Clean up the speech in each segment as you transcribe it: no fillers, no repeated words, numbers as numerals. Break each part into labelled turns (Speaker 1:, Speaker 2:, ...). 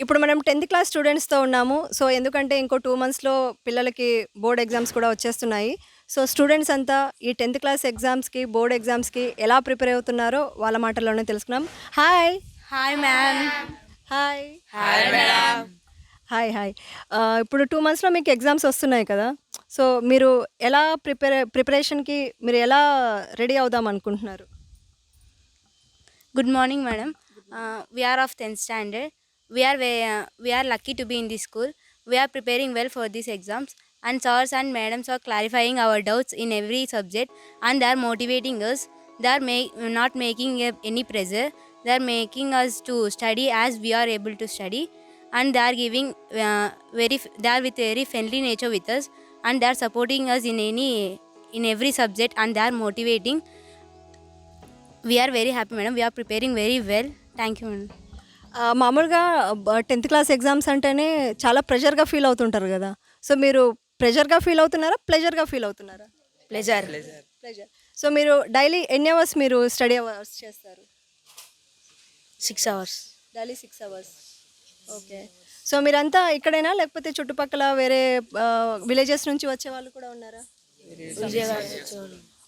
Speaker 1: ఇప్పుడు మనం 10థ్ క్లాస్ స్టూడెంట్స్‌తో ఉన్నాము. సో, ఎందుకంటే ఇంకో 2 మంత్స్‌లో పిల్లలకి బోర్డ్ ఎగ్జామ్స్ కూడా వచ్చేస్తున్నాయి. సో, స్టూడెంట్స్ అంతా ఈ 10థ్ క్లాస్ ఎగ్జామ్స్‌కి, బోర్డ్ ఎగ్జామ్స్‌కి ఎలా ప్రిపేర్ అవుతున్నారో వాళ్ళ మాటల్లోనే తెలుసుకుందాం. Hi.
Speaker 2: Hi ma'am.
Speaker 1: Hi.
Speaker 2: Hi madam.
Speaker 1: Hi. ఇప్పుడు 2 మంత్స్‌లో మీకు ఎగ్జామ్స్ వస్తున్నాయి కదా! సో, మీరు ఎలా ప్రిపరేషన్‌కి మీరు ఎలా రెడీ అవుదాం అనుకుంటున్నారు?
Speaker 2: Good morning madam. We are of 10th standard. We are lucky to be in this school. We are preparing well for these exams, and sirs and madams are clarifying our doubts in every subject, and they are motivating us. They are not making any pressure. They are making us to study as we are able to study, and they are giving they are with very friendly nature with us, and they are supporting us in every subject, and they are motivating. We are very happy madam. We are preparing very well. Thank you madam.
Speaker 1: మామూలుగా 10థ్ class exams అంటేనే చాలా ప్రెషర్‌గా feel అవుతుంటారు గదా! So, మీరు ప్రెషర్‌గా feel అవుతున్నారా? ప్లెజర్‌గా feel అవుతున్నారా?
Speaker 2: Pleasure.
Speaker 1: Pleasure. So, మీరు డైలీ ఎన్ని అవర్స్ మీరు స్టడీ అవర్స్ చేస్తారు?
Speaker 2: 6 hours.
Speaker 1: Daily 6 hours. Okay. So, మీరంతా ఇక్కడేనా? లేకపోతే చుట్టుపక్కల వేరే విలేజెస్ నుంచి వచ్చేవాళ్ళు కూడా ఉన్నారా?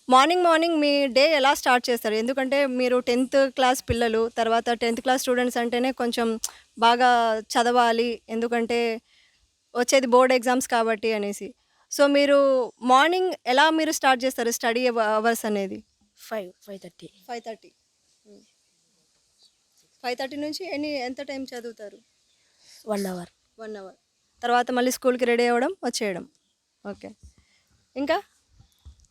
Speaker 1: మార్నింగ్ మీ డే ఎలా స్టార్ట్ చేస్తారు? ఎందుకంటే మీరు 10థ్ క్లాస్ పిల్లలు, తర్వాత 10థ్ క్లాస్ స్టూడెంట్స్ అంటేనే కొంచెం బాగా చదవాలి. ఎందుకంటే వచ్చేది బోర్డ్ ఎగ్జామ్స్ కాబట్టి అనేసి. సో, మీరు మార్నింగ్ ఎలా మీరు స్టార్ట్ చేస్తారు స్టడీ అవర్స్ అనేది?
Speaker 2: 5:30.
Speaker 1: 5:30. 5:30 నుంచి ఎంత టైం చదువుతారు?
Speaker 2: 1 hour.
Speaker 1: 1 అవర్. తర్వాత మళ్ళీ స్కూల్‌కి రెడీ అవ్వడం, వచ్చేయడం. ఓకే. ఇంకా?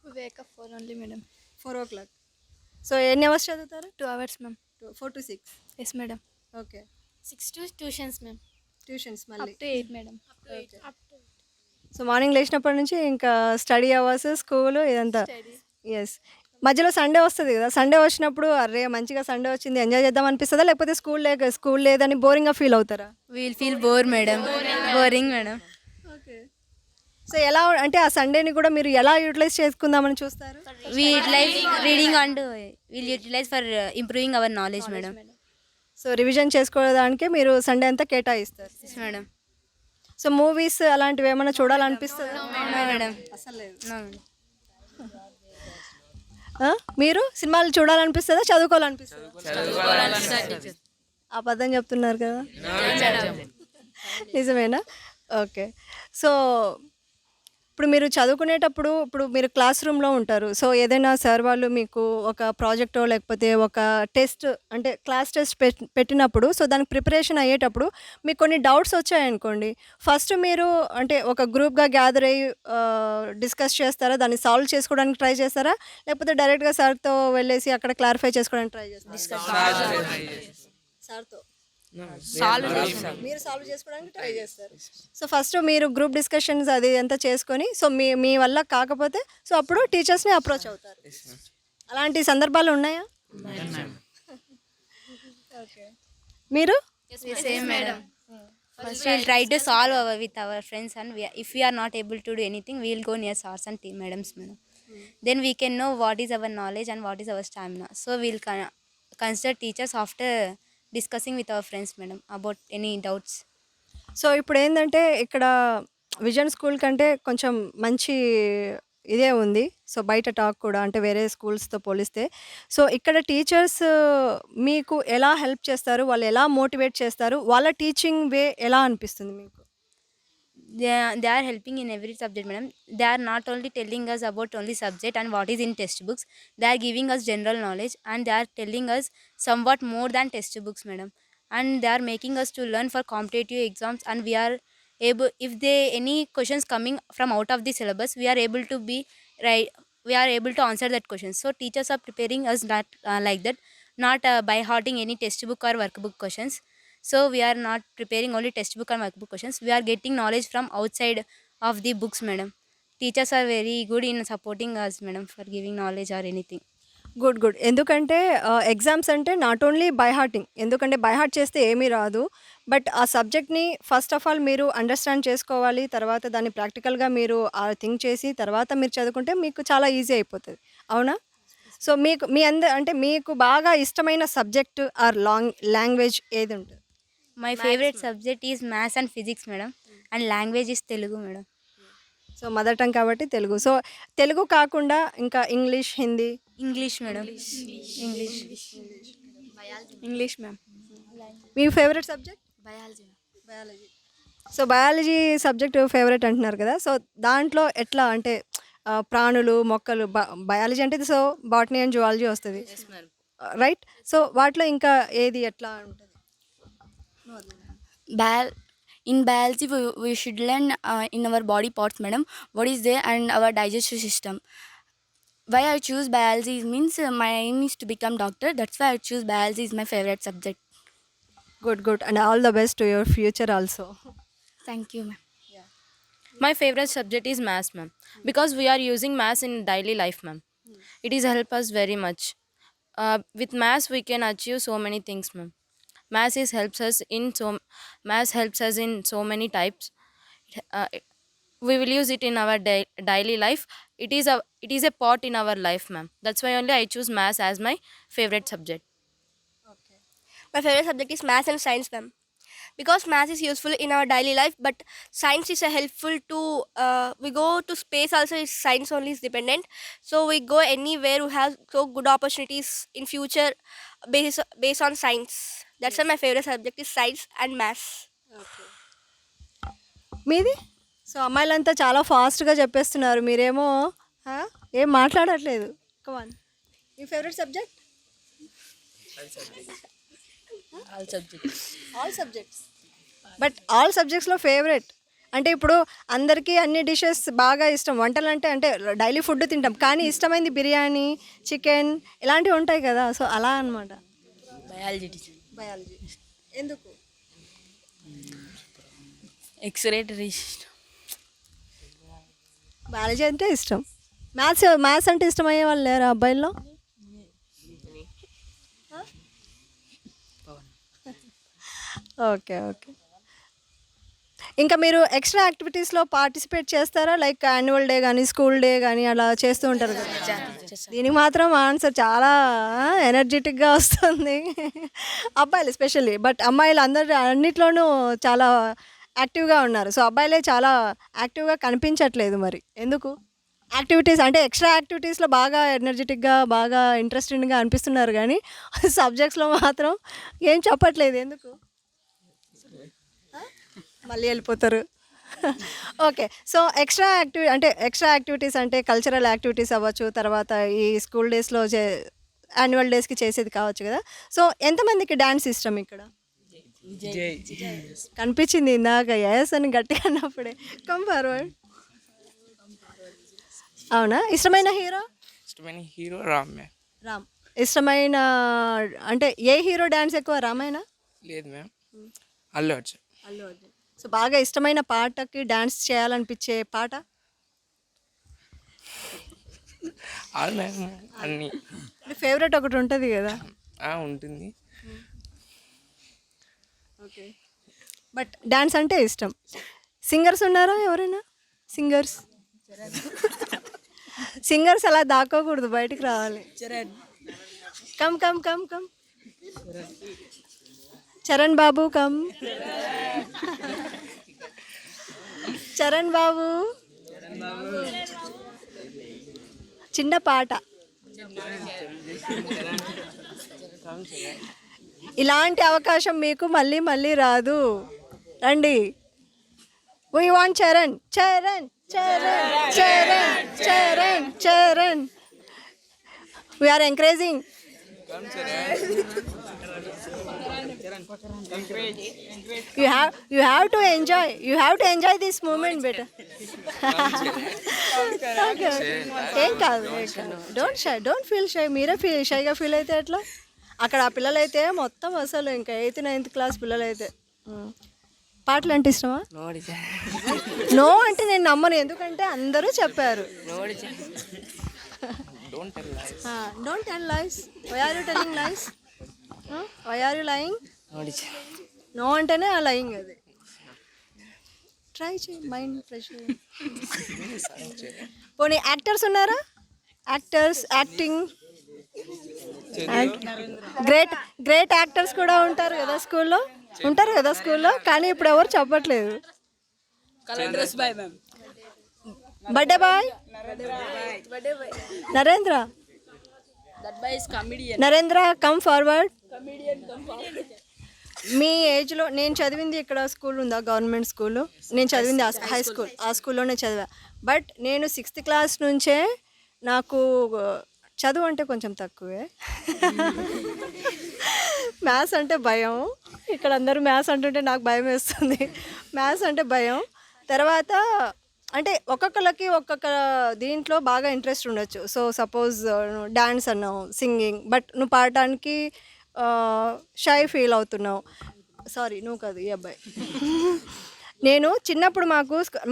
Speaker 3: We wake up 4 only, madam.
Speaker 1: 4:00. So, ఎన్ని అవర్స్ చదువుతారు?
Speaker 3: 2 hours, ma'am.
Speaker 1: 4-6.
Speaker 3: Yes, madam.
Speaker 1: Okay.
Speaker 3: 6 to tuitions, ma'am.
Speaker 1: Tuitions
Speaker 3: Up
Speaker 1: మళ్ళీ.
Speaker 3: to 8, madam.
Speaker 1: Okay. So, morning లేచినప్పటి నుంచి ఇంకా స్టడీ అవర్స్, స్కూలు ఇదంతా.
Speaker 3: Study.
Speaker 1: యెస్. మధ్యలో సండే వస్తది గదా! సండే వచ్చినప్పుడు అర్రే! మంచిగా సండే వచ్చింది ఎంజాయ్ చేద్దాం అనిపిస్తదా? లేకపోతే స్కూల్ లేదని బోరింగ్‌గా ఫీల్ అవుతారా?
Speaker 2: We will feel bored madam. Boring madam.
Speaker 1: Okay. So, ఎలా అంటే ఆ సండేని కూడా మీరు ఎలా యుటిలైజ్ చేసుకుందామని చూస్తారు?
Speaker 2: We utilize reading and we'll utilize for improving our knowledge madam.
Speaker 1: So, revision చేసుకోవడానికే మీరు సండే అంతా కేటాయిస్తారు.
Speaker 2: Yes madam.
Speaker 1: సో, మూవీస్ అలాంటివి ఏమైనా చూడాలనిపిస్తదా?
Speaker 2: No madam.
Speaker 1: అసలు లేదు.
Speaker 2: No madam.
Speaker 1: మీరు సినిమాలు చూడాలనిపిస్తదా? చదువుకోవాలనిపిస్తదా? అబద్ధం చెప్తున్నారు కదా! నిజమేనా? ఓకే. సో, ఇప్పుడు మీరు చదువుకునేటప్పుడు ఇప్పుడు మీరు క్లాస్ రూమ్‌లో ఉంటారు. సో, ఏదైనా సార్ వాళ్ళు మీకు ఒక ప్రాజెక్టో లేకపోతే ఒక టెస్ట్ అంటే క్లాస్ టెస్ట్ పెట్టినప్పుడు సో, దానికి ప్రిపరేషన్ అయ్యేటప్పుడు మీకు కొన్ని డౌట్స్ వచ్చాయనుకోండి. ఫస్ట్ మీరు అంటే ఒక గ్రూప్‌గా గ్యాదర్ అయ్యి డిస్కస్ చేస్తారా? దాన్ని సాల్వ్ చేసుకోవడానికి ట్రై చేస్తారా? లేకపోతే డైరెక్ట్‌గా సార్‌తో వెళ్ళేసి అక్కడ క్లారిఫై చేసుకోవడానికి ట్రై చేస్తారా? సార్‌తో. మీరు సాల్వ్ చేసుకోవడానికి ట్రై చేస్తారు. సో, ఫస్ట్ మీరు గ్రూప్ డిస్కషన్స్ అది అంతా చేసుకొని సో, మీ మీ వల్ల కాకపోతే సో, అప్పుడు టీచర్స్‌ని అప్రోచ్ అవుతారు. అలాంటి సందర్భాలు ఉన్నాయా? ఓకే. మీరు?
Speaker 2: Same madam. First we'll try to solve with our friends, and if we are not able to do anything, we will go near sirs and team madams madam. Then we can know what is our knowledge and what is our stamina. So we'll consider teachers after discussing with our friends madam about any doubts.
Speaker 1: So, ఇప్పుడేందంటే ఇక్కడ vision school కంటే కొంచెం మంచి ఇదే ఉంది. So, బయట talk కూడా అంటే వేరే స్కూల్స్‌తో పోలిస్తే. సో, ఇక్కడ టీచర్స్ మీకు ఎలా హెల్ప్ చేస్తారు? వాళ్ళు ఎలా మోటివేట్ చేస్తారు? వాళ్ళ టీచింగ్ వే ఎలా అనిపిస్తుంది మీకు?
Speaker 2: They are helping in every subject madam. They are not only telling us about only subject and what is in textbooks. They are giving us general knowledge, and they are telling us somewhat more than textbooks madam, and they are making us to learn for competitive exams, and we are able, if they any questions coming from out of the syllabus, we are able to be right, we are able to answer that question. So teachers are preparing us not like that, not by hearting any textbook or workbook questions. So we are not preparing only textbook and workbook questions. We are getting knowledge from outside of the books madam. Teachers are very good in supporting us madam for giving knowledge or anything.
Speaker 1: Good. ఎందుకంటే exams అంటే not only by hearting. ఎందుకంటే by heart చేస్తే ఏమీ రాదు. But ఆ సబ్జెక్ట్‌ని first of all మీరు understand చేసుకోవాలి. తర్వాత దాన్ని ప్రాక్టికల్‌గా మీరు థింక్ చేసి తర్వాత మీరు చదువుకుంటే మీకు చాలా ఈజీ అయిపోతది. అవునా? సో, మీకు మీ అంటే మీకు బాగా ఇష్టమైన సబ్జెక్ట్ ఆర్ లాంగ్వేజ్ ఏదుంటది?
Speaker 2: My favorite subject is maths and physics, madam, and language is Telugu, madam.
Speaker 1: So mother tongue కాబట్టి తెలుగు. సో తెలుగు కాకుండా ఇంకా English, Hindi?
Speaker 2: English, madam. English.
Speaker 3: English, ma'am.
Speaker 1: మీ favourite subject?
Speaker 3: Biology.
Speaker 1: Biology. So biology subject favourite అంటున్నారు కదా, so దాంట్లో ఎట్లా అంటే ప్రాణులు, మొక్కలు, బయాలజీ అంటే సో బాటనీ అండ్ జువాలజీ వస్తుంది, రైట్? సో వాటిలో ఇంకా ఏది ఎట్లా ఉంటుంది?
Speaker 4: In biology, we should learn in our body parts, madam, what is there and our digestive system. Why I choose biology means my aim is to become doctor. That's why I choose biology is my favorite subject.
Speaker 1: Good and all the best to your future also.
Speaker 4: Thank you, ma'am.
Speaker 5: My favorite subject is maths, ma'am, because we are using maths in daily life, ma'am. It is help us very much. With maths, we can achieve so many things, ma'am. Maths helps us in so many types. Uh, we will use it in our daily life. It is a part in our life, ma'am. That's why only I choose maths as my favorite subject.
Speaker 6: My favorite subject is maths and science, ma'am. Because maths is useful in our daily life, but science is helpful to, we go to space also, science only is dependent. So we go anywhere, we have so good opportunities in future based on science. That's why my favorite subject is science and maths.
Speaker 1: మీది? So అమ్మాయిలంతా చాలా ఫాస్ట్గా చెప్పేస్తున్నారు, మీరేమో ఏం మాట్లాడట్లేదు. Come on, మీ favourite subject? All subjects. But all సబ్జెక్ట్స్లో ఫేవరెట్ అంటే ఇప్పుడు అందరికీ అన్ని డిషెస్ బాగా ఇష్టం, వంటలు అంటే డైలీ ఫుడ్ తింటాం, కానీ ఇష్టమైంది బిర్యానీ, చికెన్ ఇలాంటివి ఉంటాయి కదా, సో అలా అనమాట. బయాలజీ ఎందుకు?
Speaker 4: X-ray.
Speaker 1: బయాలజీ అంటే ఇష్టం. మ్యాథ్స్ అంటే ఇష్టమయ్యే వాళ్ళు లేరా అబ్బాయిల్లో? ఓకే. ఇంకా మీరు ఎక్స్ట్రా యాక్టివిటీస్లో పార్టిసిపేట్ చేస్తారా? లైక్ యాన్యువల్ డే కానీ, స్కూల్ డే కానీ అలా చేస్తూ ఉంటారు కదా. దీనికి మాత్రం ఆన్సర్ చాలా ఎనర్జెటిక్గా వస్తుంది, అబ్బాయిలు ఎస్పెషల్లీ. బట్ అమ్మాయిలు అందరు అన్నిట్లోనూ చాలా యాక్టివ్గా ఉన్నారు. సో అబ్బాయిలే చాలా యాక్టివ్గా కనిపించట్లేదు, మరి ఎందుకు? యాక్టివిటీస్ అంటే ఎక్స్ట్రా యాక్టివిటీస్లో బాగా ఎనర్జెటిక్గా, బాగా ఇంట్రెస్టింగ్గా అనిపిస్తున్నారు, కానీ సబ్జెక్ట్స్లో మాత్రం ఏం చెప్పట్లేదు, ఎందుకు? మళ్ళీ వెళ్ళిపోతారు. ఓకే. సో ఎక్స్ట్రా యాక్టివిటీస్ అంటే కల్చరల్ యాక్టివిటీస్ అవ్వచ్చు, తర్వాత ఈ స్కూల్ డేస్లో యాన్యువల్ డేస్కి చేసేది కావచ్చు కదా. సో ఎంతమందికి డ్యాన్స్ ఇష్టం ఇక్కడ? కనిపించింది ఇందాక ఎస్ అని గట్టిగా అన్నప్పుడే. Come forward. అవునా? ఇష్టమైన హీరో? రామ్. ఇష్టమైన అంటే ఏ హీరో డ్యాన్స్ ఎక్కువ, రామాయణ?
Speaker 7: లేదు మ్యామ్, అల్లు అర్జున్.
Speaker 1: సో బాగా ఇష్టమైన పాటకి డ్యాన్స్ చేయాలనిపించే పాట?
Speaker 7: అన్ని
Speaker 1: ఫేవరెట్ ఒకటి ఉంటుంది కదా.
Speaker 7: ఉంటుంది.
Speaker 1: ఓకే. బట్ డ్యాన్స్ అంటే ఇష్టం. సింగర్స్ ఉన్నారా ఎవరైనా? సింగర్స్ అలా దాక్కోకూడదు, బయటికి రావాలి. కమ్ చరణ్ బాబు, కమ్. చరణ్ బాబు, చిన్న పాట. ఇలాంటి అవకాశం మీకు మళ్ళీ రాదు, రండి. We want Charan. We are encouraging. You have to enjoy this moment better. Okay. ఏం కాదు. Don't feel shy. మీరే షైగా ఫీల్ అయితే ఎట్లా? అక్కడ ఆ పిల్లలైతే మొత్తం అసలు ఇంకా 8th 9th క్లాస్ పిల్లలైతే. పాటలు అంటే ఇష్టమా? నో అంటే నేను నమ్మను, ఎందుకంటే అందరూ చెప్పారు. Don't tell lies. Why are you telling lies? Why are you lying? No అంటేనే ఆ లయింగ్. అది ట్రై చేయి, మైండ్ ఫ్రెష్. పోనీ యాక్టర్స్ ఉన్నారా? యాక్టింగ్ గ్రేట్ యాక్టర్స్ కూడా ఉంటారు కదా స్కూల్లో. ఉంటారు కదా స్కూల్లో, కానీ ఇప్పుడు ఎవరు చెప్పట్లేదు. Birthday boy Narendra, Narendra come forward. మీ ఏజ్లో నేను చదివింది ఇక్కడ స్కూల్ ఉందా, గవర్నమెంట్ స్కూల్? నేను చదివింది హై స్కూల్, ఆ స్కూల్లోనే చదివా. బట్ నేను 6th క్లాస్ నుంచే నాకు చదువు అంటే కొంచెం తక్కువే. మ్యాథ్స్ అంటే భయం. ఇక్కడ అందరూ మ్యాథ్స్ అంటుంటే నాకు భయం వేస్తుంది. మ్యాథ్స్ అంటే భయం. తర్వాత అంటే ఒక్కొక్కరికి ఒక్కొక్క దీంట్లో బాగా ఇంట్రెస్ట్ ఉండొచ్చు. సో సపోజ్ డాన్స్ అన్నావు, సింగింగ్, బట్ నువ్వు పాడటానికి షై ఫీల్ అవుతున్నావు. సారీ, నువ్వు కాదు, ఈ అబ్బాయి. నేను చిన్నప్పుడు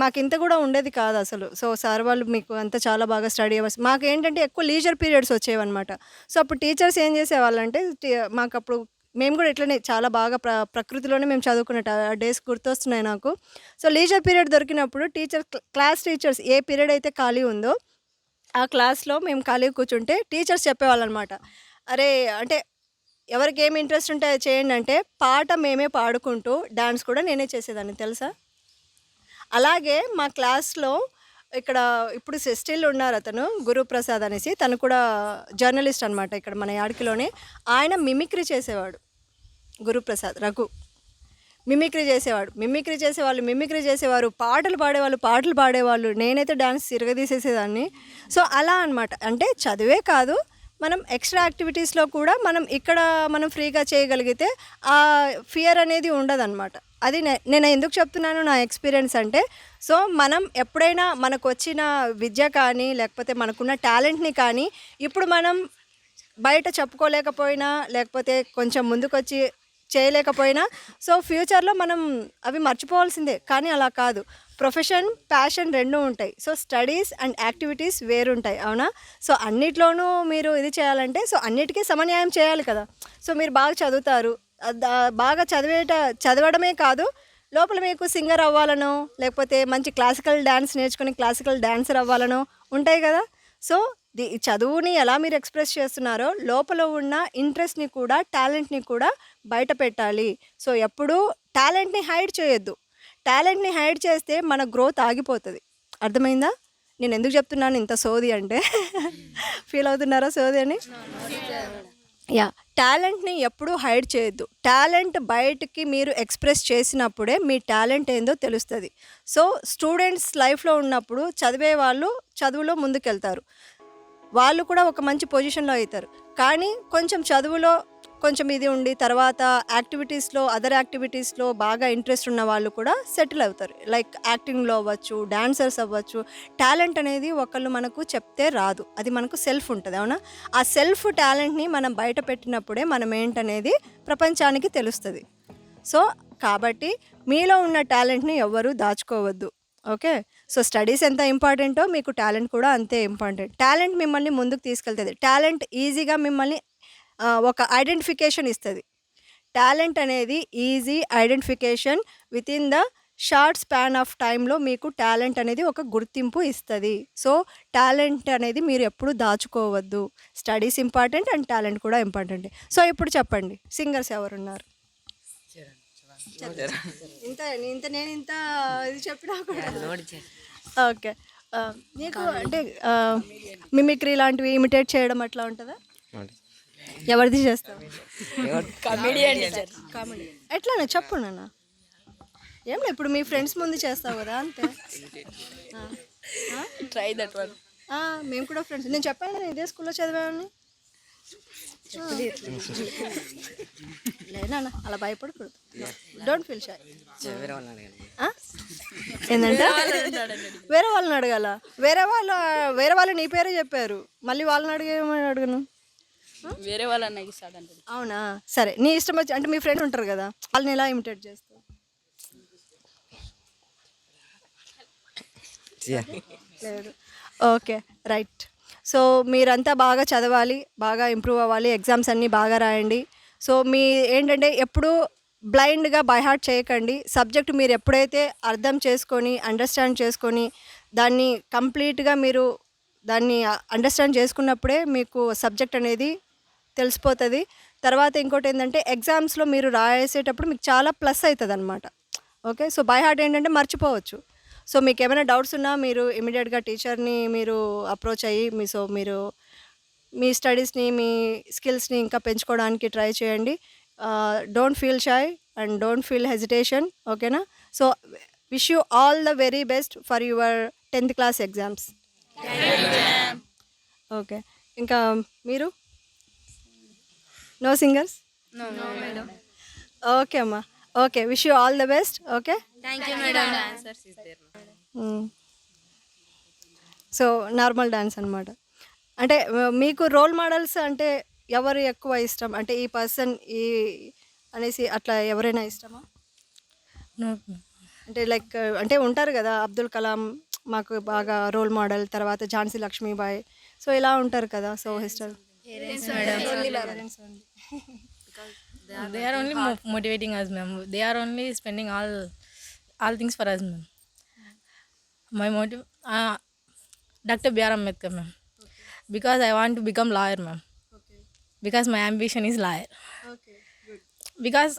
Speaker 1: మాకు ఇంత కూడా ఉండేది కాదు అసలు. సో సార్ వాళ్ళు మీకు అంతా చాలా బాగా స్టడీ అవర్స్, మాకు ఏంటంటే ఎక్కువ లీజర్ పీరియడ్స్ వచ్చేవన్నమాట. సో అప్పుడు టీచర్స్ ఏం చేసేవాళ్ళంటే మాకు అప్పుడు మేము కూడా ఇట్లనే చాలా బాగా ప్రకృతిలోనే మేము చదువుకున్నట్టు ఆ డేస్ గుర్తొస్తున్నాయి నాకు. సో లీజర్ పీరియడ్ దొరికినప్పుడు క్లాస్ టీచర్స్ ఏ పీరియడ్ అయితే ఖాళీ ఉందో ఆ క్లాస్లో మేము ఖాళీ కూర్చుంటే టీచర్స్ చెప్పేవాళ్ళు అనమాట. అరే అంటే ఎవరికి ఏమి ఇంట్రెస్ట్ ఉంటే అది చేయండి అంటే పాట మేమే పాడుకుంటూ డాన్స్ కూడా నేనే చేసేదాన్ని తెలుసా. అలాగే మా క్లాస్లో ఇక్కడ ఇప్పుడు స్టిల్ ఉన్నారు అతను, గురుప్రసాద్ అనేసి, తను కూడా జర్నలిస్ట్ అనమాట ఇక్కడ మన యాడికిలోనే. ఆయన మిమిక్రీ చేసేవాడు, గురుప్రసాద్ రఘు. మిమిక్రీ చేసేవారు, పాటలు పాడేవాళ్ళు. నేనైతే డాన్స్ తిరగదీసేసేదాన్ని. సో అలా అనమాట. అంటే చదివే కాదు, మనం ఎక్స్ట్రా యాక్టివిటీస్లో కూడా మనం ఫ్రీగా చేయగలిగితే ఆ ఫియర్ అనేది ఉండదన్నమాట. అది నేను ఎందుకు చెప్తున్నాను నా ఎక్స్పీరియన్స్ అంటే, సో మనం ఎప్పుడైనా మనకు వచ్చిన విద్య కానీ లేకపోతే మనకున్న టాలెంట్ని కానీ ఇప్పుడు మనం బయట చెప్పుకోలేకపోయినా లేకపోతే కొంచెం ముందుకొచ్చి చేయలేకపోయినా సో ఫ్యూచర్లో మనం అవి మర్చిపోవాల్సిందే. కానీ అలా కాదు, ప్రొఫెషన్ ప్యాషన్ రెండూ ఉంటాయి. సో స్టడీస్ అండ్ యాక్టివిటీస్ వేరుంటాయి, అవునా? సో అన్నిట్లోనూ మీరు ఇది చేయాలంటే సో అన్నిటికీ సమన్యాయం చేయాలి కదా. సో మీరు బాగా చదువుతారు, బాగా చదవడమే కాదు, లోపల మీకు సింగర్ అవ్వాలనో లేకపోతే మంచి క్లాసికల్ డ్యాన్స్ నేర్చుకుని క్లాసికల్ డాన్సర్ అవ్వాలనో ఉంటాయి కదా. సో చదువుని ఎలా మీరు ఎక్స్ప్రెస్ చేస్తున్నారో లోపల ఉన్న ఇంట్రెస్ట్ని కూడా టాలెంట్ని కూడా బయట పెట్టాలి. సో ఎప్పుడూ టాలెంట్ని హైడ్ చేయొద్దు. టాలెంట్ని హైడ్ చేస్తే మన గ్రోత్ ఆగిపోతుంది. అర్థమైందా నేను ఎందుకు చెప్తున్నాను ఇంత సోది అంటే? ఫీల్ అవుతున్నారా సోది అని? యా, టాలెంట్ని ఎప్పుడూ హైడ్ చేయొద్దు. టాలెంట్ బయటికి మీరు ఎక్స్ప్రెస్ చేసినప్పుడే మీ టాలెంట్ ఏందో తెలుస్తుంది. సో స్టూడెంట్స్ లైఫ్లో ఉన్నప్పుడు చదివే వాళ్ళు చదువులో ముందుకెళ్తారు, వాళ్ళు కూడా ఒక మంచి పొజిషన్లో అవుతారు. కానీ కొంచెం చదువులో కొంచెం ఇది ఉండి తర్వాత అదర్ యాక్టివిటీస్లో బాగా ఇంట్రెస్ట్ ఉన్న వాళ్ళు కూడా సెటిల్ అవుతారు. లైక్ యాక్టింగ్లో అవ్వచ్చు, డాన్సర్స్ అవ్వచ్చు. టాలెంట్ అనేది ఒకళ్ళు మనకు చెప్తే రాదు, అది మనకు సెల్ఫ్ ఉంటుంది, అవునా? ఆ సెల్ఫ్ టాలెంట్ని మనం బయట పెట్టినప్పుడే మనం ఏంటనేది ప్రపంచానికి తెలుస్తుంది. సో కాబట్టి మీలో ఉన్న టాలెంట్ని ఎవ్వరూ దాచుకోవద్దు. ఓకే, సో స్టడీస్ ఎంత ఇంపార్టెంటో మీకు టాలెంట్ కూడా అంతే ఇంపార్టెంట్. టాలెంట్ మిమ్మల్ని ముందుకు తీసుకెళ్తుంది. టాలెంట్ ఈజీగా మిమ్మల్ని ఒక ఐడెంటిఫికేషన్ ఇస్తుంది. టాలెంట్ అనేది easy identification with in the short span of టైంలో మీకు టాలెంట్ అనేది ఒక గుర్తింపు ఇస్తుంది. సో టాలెంట్ అనేది మీరు ఎప్పుడు దాచుకోవద్దు. స్టడీస్ ఇంపార్టెంట్ అండ్ టాలెంట్ కూడా ఇంపార్టెంట్. సో ఇప్పుడు చెప్పండి, సింగర్స్ ఎవరున్నారు? నేను ఇంత ఇది చెప్పినా కూడా ఓకే. నీకు అంటే మిమిక్రీ లాంటివి ఇమిటేట్ చేయడం అట్లా ఉంటుందా? ఎవరిది చేస్తావు? కామెడీ ఎట్లానే చెప్పు నాన్న. ఏం లేదు, ఇప్పుడు మీ ఫ్రెండ్స్ ముందు చేస్తావు కదా అంతే.
Speaker 3: Try that one.
Speaker 1: మేము కూడా ఫ్రెండ్స్. నేను చెప్పాను కదా ఇదే స్కూల్లో చదివామని. లేనా అలా భయపడకూడదు. Don't feel shy. ఏంటంటే వేరే వాళ్ళని అడగాల? వేరే వాళ్ళు నీ పేరే చెప్పారు, మళ్ళీ వాళ్ళని అడిగేమని అడగను?
Speaker 3: వేరే వాళ్ళని ఇస్తాడంట.
Speaker 1: అవునా, సరే నీ ఇష్టం వచ్చి. అంటే మీ ఫ్రెండ్ ఉంటారు కదా, వాళ్ళని ఎలా ఇమిటేట్ చేస్తావు? లేదు. Okay, right. సో మీరంతా బాగా చదవాలి, బాగా ఇంప్రూవ్ అవ్వాలి, ఎగ్జామ్స్ అన్నీ బాగా రాయండి. సో మీ ఏంటంటే ఎప్పుడూ బ్లైండ్గా బై హార్ట్ చేయకండి. సబ్జెక్ట్ మీరు ఎప్పుడైతే అర్థం చేసుకొని అండర్స్టాండ్ చేసుకొని దాన్ని కంప్లీట్గా మీరు దాన్ని అండర్స్టాండ్ చేసుకున్నప్పుడే మీకు సబ్జెక్ట్ అనేది తెలిసిపోతుంది. తర్వాత ఇంకోటేందంటే ఎగ్జామ్స్‌లో మీరు రాసేటప్పుడు మీకు చాలా ప్లస్ అయితదనమాట. ఓకే. సో, బై హార్ట్ ఏంటంటే మర్చిపోవచ్చు. సో, మీకేమైనా డౌట్స్ ఉన్నా మీరు ఇమ్మీడియేట్‌గా టీచర్‌ని మీరు అప్రోచ్ అయ్యి మీరు మీ స్టడీస్‌ని, మీ స్కిల్స్‌ని ఇంకా పెంచుకోవడానికి ట్రై చేయండి. Don't feel shy and don't feel hesitation. ఓకేనా? So, wish you all the very best for your 10th class exams. Okay. ఇంకా మీరు? No singers? ఓకే అమ్మా. Okay. Wish you all the best. Okay.
Speaker 2: Thank you, madam.
Speaker 1: So, normal dance అనమాట. అంటే మీకు role models అంటే ఎవరు ఎక్కువ ఇష్టం? అంటే ఈ పర్సన్ అనేసి అట్లా ఎవరైనా ఇష్టమా? అంటే లైక్ అంటే ఉంటారు కదా! అబ్దుల్ కలాం మాకు బాగా రోల్ మోడల్. తర్వాత ఝాన్సీ లక్ష్మీబాయి. సో, ఇలా ఉంటారు కదా! So, history
Speaker 8: They are only motivating us, ma'am. They are only spending all things for us, ma'am. My motive, Dr. B.R. Ambedkar, ma'am. Because I want to become lawyer, ma'am. Because my ambition is lawyer. Because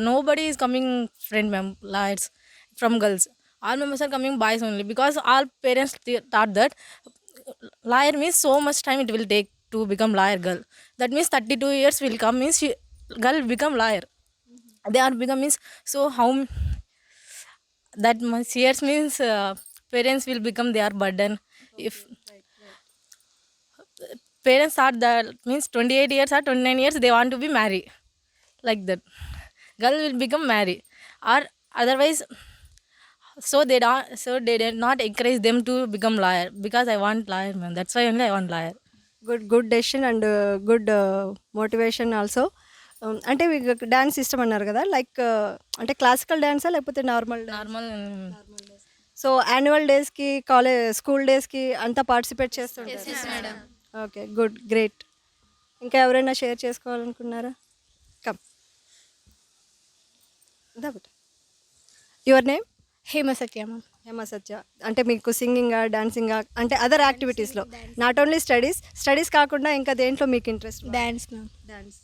Speaker 8: nobody is coming friend, ma'am, lawyers from girls. All members are coming boys only. Because all parents thought that lawyer means so much time it will take to become lawyer girl. That means 32 years will come means girl become lawyer. They are become means so how that much years means parents will become their burden. If parents thought that means 28 years or 29 years they want to be married, like that girl will become married, or otherwise so they did not encourage them to become lawyer. Because I want lawyer, man, that's why only I want lawyer.
Speaker 1: Good decision and good motivation also. అంటే మీకు dance ఇష్టం అన్నారు కదా! Like అంటే classical డాన్సా లేకపోతే normal?
Speaker 8: Normal.
Speaker 1: So, annual డేస్‌కి school డేస్‌కి అంతా పార్టిసిపేట్ చేస్తుంటారు. ఓకే. గుడ్. గ్రేట్. ఇంకా ఎవరైనా షేర్ చేసుకోవాలనుకున్నారా? Come. Your name?
Speaker 6: Hema Satya, ma'am.
Speaker 1: Hema Satya. అంటే మీకు సింగింగా, డాన్సింగా అంటే అదర్ యాక్టివిటీస్‌లో నాట్ ఓన్లీ స్టడీస్ కాకుండా ఇంకా దేంట్లో మీకు ఇంట్రెస్ట్?
Speaker 6: Dance, ma'am.
Speaker 1: డాన్స్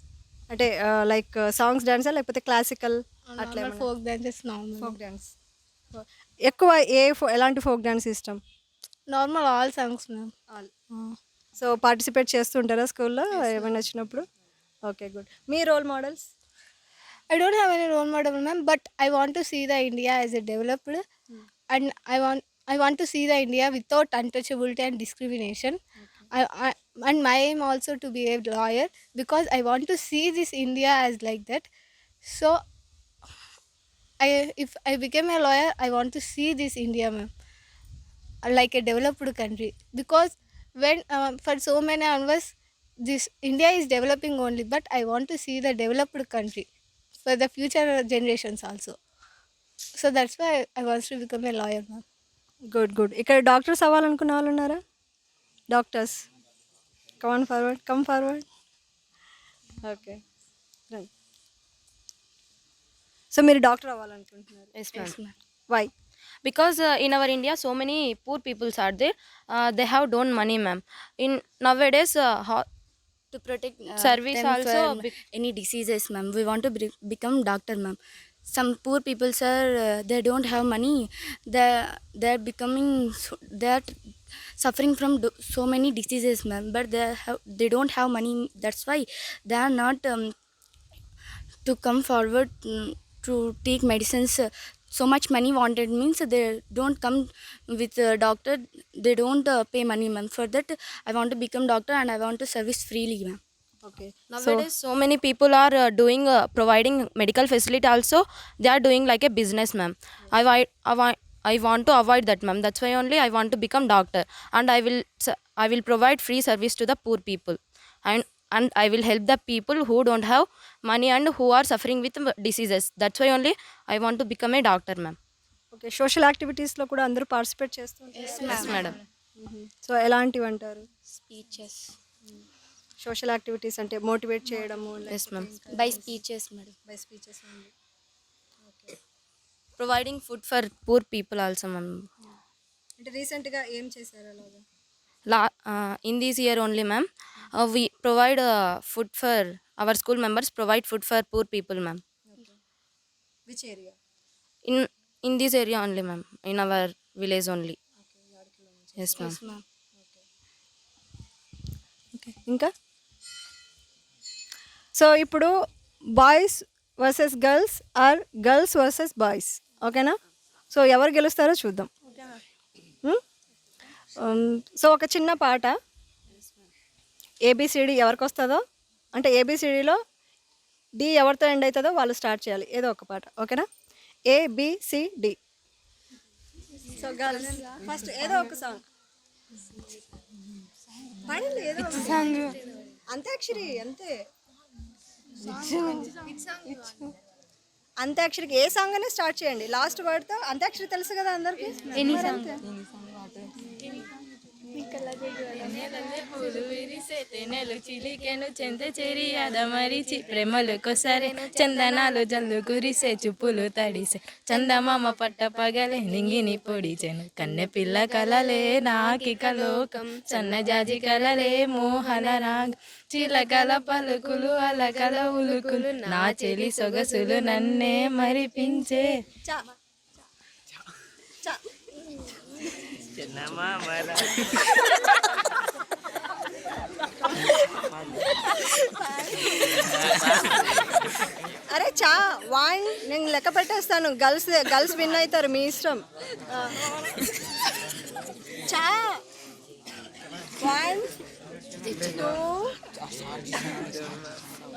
Speaker 1: అంటే లైక్ సాంగ్స్ డాన్సా లేకపోతే క్లాసికల్ అట్లా
Speaker 6: Normal folk dance is normal.
Speaker 1: Folk dance. ఎక్కువ ఎలాంటి ఫోక్ డాన్స్ ఇష్టం?
Speaker 6: Normal all songs, ma'am.
Speaker 1: So, participate చేస్తుంటారా స్కూల్లో ఏమైనా వచ్చినప్పుడు? ఓకే. గుడ్. మీ role models?
Speaker 6: I don't have any role model, ma'am, but I want to see the India as a developed, and I want to see the India without untouchability and discrimination. And my aim also to be a lawyer, because I want to see this India as like that. So if I become a lawyer, I want to see this India, ma'am, like a developed country. Because when for so many of us, this India is developing only, but I want to see the developed country for the future generations also. So that's why I want to become a lawyer, ma'am.
Speaker 1: Good. ఇక్కడ doctors అవ్వాలనుకున్న వాళ్ళు ఉన్నారా? Doctors come forward. Okay. రండి. So, మీరు doctor అవ్వాలనుకుంటున్నారు.
Speaker 5: Yes, ma'am.
Speaker 1: Why?
Speaker 5: Because in our India so many poor peoples are there. They have don't money, ma'am. In nowadays
Speaker 4: To protect
Speaker 5: Service
Speaker 4: them
Speaker 5: also
Speaker 4: from any diseases, ma'am. We want to become doctor, ma'am. Some poor people, sir, they don't have money. They're becoming they're suffering from so many diseases, ma'am. But they don't have money. That's why they are not to come forward to take medicines. So much money wanted means they don't come with a doctor. They don't pay money, ma'am. For that, I want to become doctor and I want to service freely, ma'am.
Speaker 1: Okay.
Speaker 5: nowadays so many people are doing providing medical facility also. They are doing like a business, ma'am. I want to avoid that, ma'am. That's why only I want to become doctor, and I will provide free service to the poor people, and I will help the people who don't have money and who are suffering with diseases. That's why only I want to become a doctor, ma'am.
Speaker 1: Okay. Social యాక్టివిటీస్‌లో కూడా అందరూ participate చేస్తుంటారు.
Speaker 5: Yes, madam.
Speaker 1: So, ఎలాంటివి అంటారు?
Speaker 4: Speeches.
Speaker 1: Social activities అంటే motivate చేయడము,
Speaker 5: Yes, ma'am.
Speaker 4: By speeches, madam.
Speaker 1: By speeches only.
Speaker 5: Providing food for poor people also, ma'am.
Speaker 1: అంటే రీసెంట్‌గా ఏం చేశారు అలాగా?
Speaker 5: In this year only, ma'am, we provide food for our school members. Provide food for poor people, ma'am.
Speaker 1: Which area?
Speaker 5: In this area only, ma'am. In our village only. Yes, ma'am.
Speaker 1: Okay, ఇంకా so ఇప్పుడు boys versus girls or girls versus boys, ఓకేనా? So ఎవరు గెలుస్తారో చూద్దాం. So ఒక చిన్న పాట A B C D ఎవరికి వస్తుందో, అంటే ఏబిసిడిలో డి ఎవరితో ఎండ్ అవుతుందో వాళ్ళు స్టార్ట్ చేయాలి ఏదో ఒక పాట, ఓకేనా? ఏబిసిడి. సో గర్ల్స్ ఫస్ట్ ఏదో ఒక సాంగ్ పాడండి, ఏదో ఒక సాంగ్. అంత్యాక్షరి అంతే, అంత్యాక్షరికి ఏ సాంగ్ అయినా స్టార్ట్ చేయండి. లాస్ట్ వర్డ్తో అంత్యాక్షరి తెలుసు కదా అందరికి.
Speaker 8: ప్రేమలు కొసరే చందనాలు జల్లు కురిసే చూపులు తడిసే చందమామ పట్ట పగలే నింగిని పొడిచెను కన్నె పిల్ల కలలే నాకిక లోకం సన్నజాజి కలలే మోహన రాగ చిలకల పలుకులు అలకల ఉలుకులు నా చెలి సొగసులు నన్నే మరిపించే.
Speaker 1: అరే చా వన్, నేను లెక్క పెట్టేస్తాను. గర్ల్స్ విన్ అవుతారు, మీ ఇష్టం. చా 1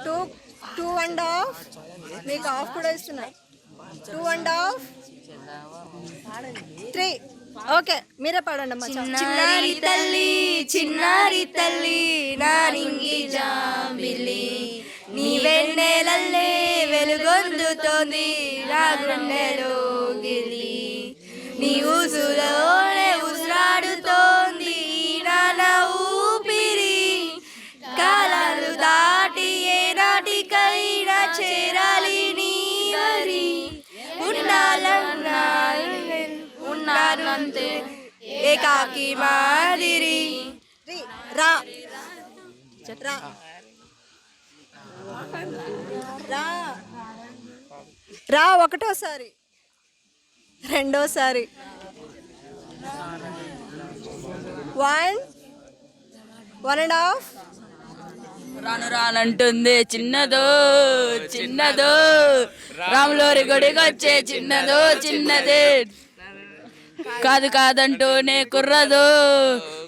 Speaker 1: 2 2.5, మీకు హాఫ్ కూడా ఇస్తున్నా. 2.5 3. ఓకే, మీరే పాడండి అమ్మా.
Speaker 6: చిన్నారి తల్లి చిన్నారి తల్లి నా నింగి జాబిల్లి నీ వెన్నెలల్లే వెలుగొందుతోంది నా గుండెలో గిలి నీ ఊసులోనే ఉసురాడుతోంది నా ఊపిరి కాలాలు దాటి ఏ నాటికైనా చేరాలి నీ వరి ఉన్నానంతే ఏకాకి మాదిరి.
Speaker 1: రా రా రా రా ఒకటోసారి, రెండోసారి. 1.5.
Speaker 3: రాను రానంటుంది చిన్నదో చిన్నదో రాములోరి గుడికొచ్చే చిన్నదో చిన్నదే కాదు కాదంటూనే కుర్రదో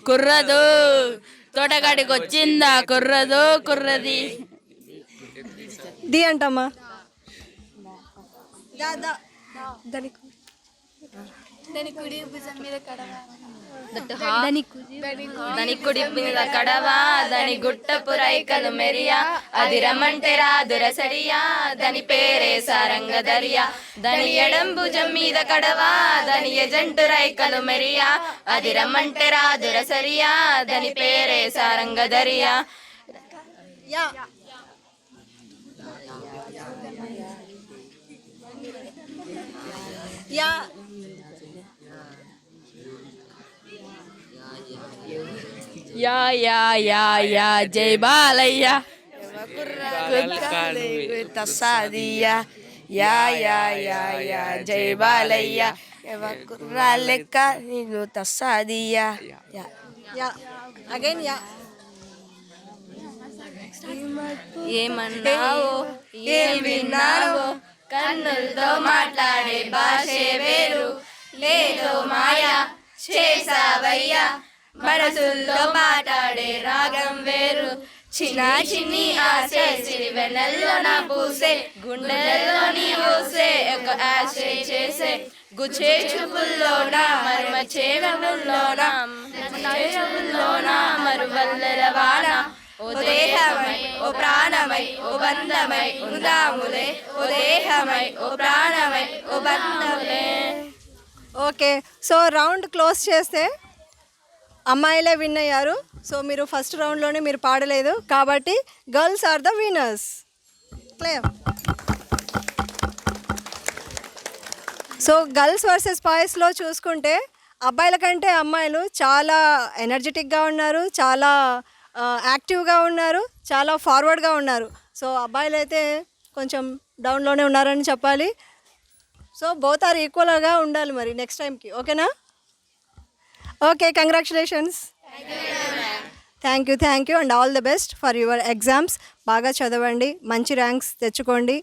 Speaker 3: కుర్రదో తోటకాడికి వచ్చిందా కుర్రదో కుర్రది.
Speaker 1: ది అంటమ్మా.
Speaker 5: దాని కుడి మీద కడవా దాని గుట్టపు రైకలు మెరియా అది రమ్మంటే రాదురసరియా దాని పేరే సారంగ దరియా దాని ఎడం భుజం మీద కడవా దాని ఎజంటు రైకలు మెరియా అది రమ్మంటే రాదురసరియా దాని పేరే సారంగ దరియా.
Speaker 1: యా యా
Speaker 3: యా యా యా యా జై బాలయ్య
Speaker 6: తస్సాదియా యా యా యా యా జై బాలయ్య కుర్రాలెక్క నేను తస్సాదియా.
Speaker 1: యా అగైన్ యా.
Speaker 5: ఏమన్నావో ఏం విన్నావో కన్నులతో మాట్లాడే భాషే వేరు ఏదో మాయా చేసావయ్యా మనసుల్లో మాట్లాడే రాగం వేరు చిన్న చిన్ని ఆశే సిరివెన్నెల్లో నా పూసే గుండెల్లో నీ ఊసే ఒక ఆశే చేసే గుచ్చే చూపుల్లోనా మర్మ చేవెల్లోనా మరువల్లెల వాన ఓ దేహమై ఓ ప్రాణమై ఓ బంధమై ఉందాములే ఓ దేహమై ఓ ప్రాణమై ఓ బంధములే.
Speaker 1: ఓకే, సో రౌండ్ క్లోజ్ చేస్తే అమ్మాయిలే విన్ అయ్యారు. సో మీరు ఫస్ట్ రౌండ్లోనే మీరు పాడలేదు కాబట్టి girls are the winners. Clear. So girls versus బాయ్స్లో చూసుకుంటే అబ్బాయిల కంటే అమ్మాయిలు చాలా ఎనర్జెటిక్గా ఉన్నారు, చాలా యాక్టివ్గా ఉన్నారు, చాలా ఫార్వర్డ్గా ఉన్నారు. సో అబ్బాయిలు అయితే కొంచెం డౌన్లోనే ఉన్నారని చెప్పాలి. సో బోత్ ఆర్ ఈక్వల్గా ఉండాలి మరి నెక్స్ట్ టైంకి. ఓకేనా? Okay, congratulations. Thank you and all the best for your exams. బాగా చదవండి, మంచి ర్యాంక్స్ తెచ్చుకోండి.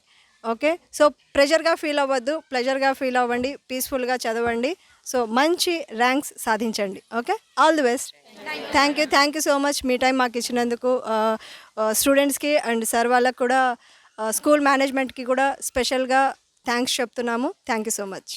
Speaker 1: ఓకే, సో ప్రెషర్గా ఫీల్ అవ్వద్దు, ప్లెజర్గా ఫీల్ అవ్వండి, పీస్ఫుల్గా చదవండి. సో మంచి ర్యాంక్స్ సాధించండి. Okay, all the best. Thank you so much మీ టైం మాకు ఇచ్చినందుకు. స్టూడెంట్స్కి అండ్ సార్ వాళ్ళకు కూడా, స్కూల్ మేనేజ్మెంట్కి కూడా స్పెషల్గా థ్యాంక్స్ చెప్తున్నాము. Thank you so much.